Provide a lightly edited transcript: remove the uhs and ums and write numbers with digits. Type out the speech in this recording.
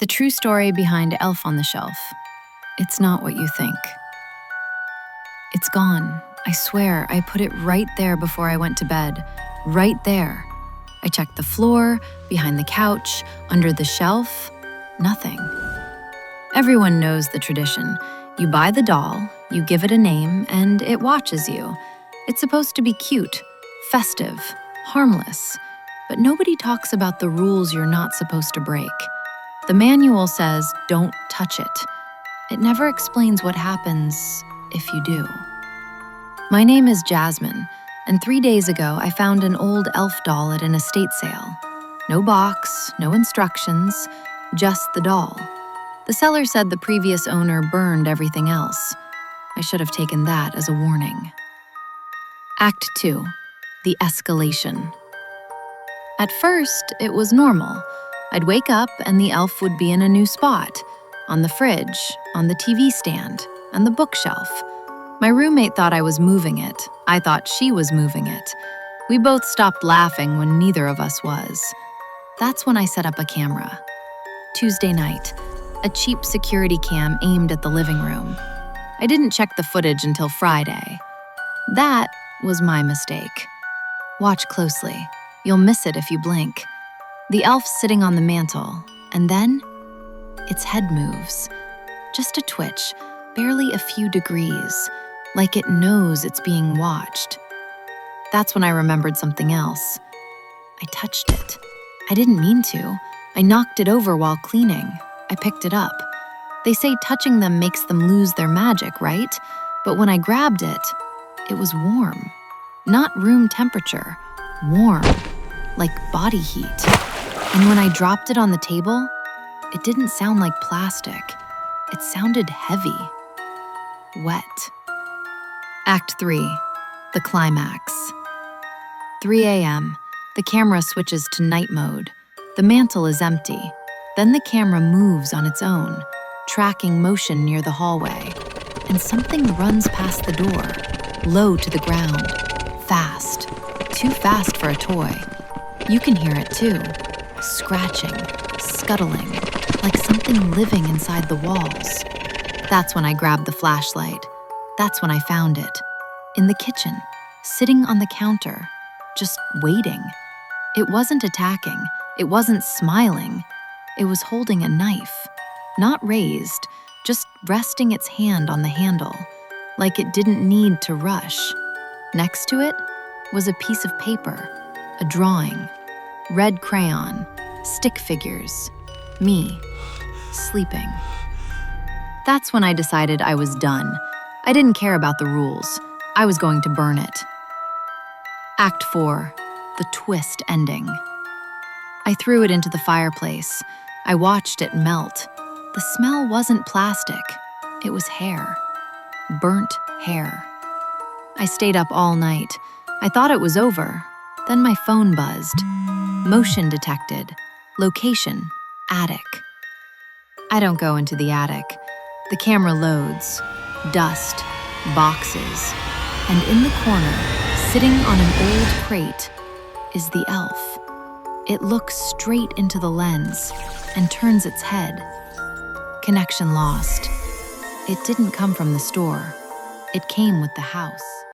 The true story behind Elf on the Shelf. It's not what you think. It's gone. I swear, I put it right there before I went to bed. Right there. I checked the floor, behind the couch, under the shelf. Nothing. Everyone knows the tradition. You buy the doll, you give it a name, and it watches you. It's supposed to be cute, festive, harmless. But nobody talks about the rules you're not supposed to break. The manual says, don't touch it. It never explains what happens if you do. My name is Jasmine, and 3 days ago I found an old elf doll at an estate sale. No box, no instructions, just the doll. The seller said the previous owner burned everything else. I should have taken that as a warning. Act 2. The escalation. At first, it was normal. I'd wake up and the elf would be in a new spot, on the fridge, on the TV stand, and the bookshelf. My roommate thought I was moving it. I thought she was moving it. We both stopped laughing when neither of us was. That's when I set up a camera. Tuesday night, a cheap security cam aimed at the living room. I didn't check the footage until Friday. That was my mistake. Watch closely. You'll miss it if you blink. The elf's sitting on the mantle, and then its head moves. Just a twitch, barely a few degrees, like it knows it's being watched. That's when I remembered something else. I touched it. I didn't mean to. I knocked it over while cleaning. I picked it up. They say touching them makes them lose their magic, right? But when I grabbed it, it was warm. Not room temperature, warm, like body heat. And when I dropped it on the table, it didn't sound like plastic. It sounded heavy, wet. Act 3, the climax. 3 a.m., the camera switches to night mode. The mantle is empty. Then the camera moves on its own, tracking motion near the hallway. And something runs past the door, low to the ground, fast. Too fast for a toy. You can hear it too. Scratching, scuttling, like something living inside the walls. That's when I grabbed the flashlight. That's when I found it. In the kitchen, sitting on the counter, just waiting. It wasn't attacking. It wasn't smiling. It was holding a knife. Not raised, just resting its hand on the handle, like it didn't need to rush. Next to it was a piece of paper, a drawing, red crayon, stick figures, me, sleeping. That's when I decided I was done. I didn't care about the rules. I was going to burn it. Act 4, the twist ending. I threw it into the fireplace. I watched it melt. The smell wasn't plastic. It was hair. Burnt hair. I stayed up all night. I thought it was over. Then my phone buzzed. Motion detected. Location, attic. I don't go into the attic. The camera loads. Dust, boxes. And in the corner, sitting on an old crate, is the elf. It looks straight into the lens and turns its head. Connection lost. It didn't come from the store. It came with the house.